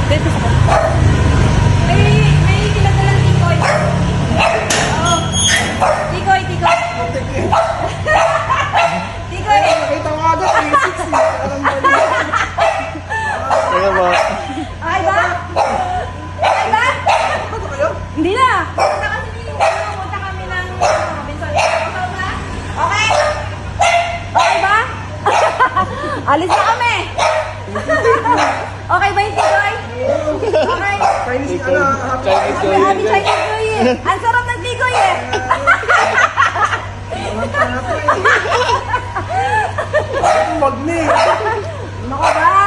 Dito sa may tinadalang tikoy. Oo. Tikoy. Tikoy. Nakita ko agad, 360. Alam mo na. Ano ba? Okay ba? Okay ba? Ano kayo? Hindi na. Punta kasi punta kami ng Robinson. Okay ba? Okay? Okay ba? Alis na kami. Okay ba yung tikoy? Okay. Chinese, ano, happy Chinese Happy, happy Chinese New Year. Ang sarap ng tikoy eh. Magni. Nako ba?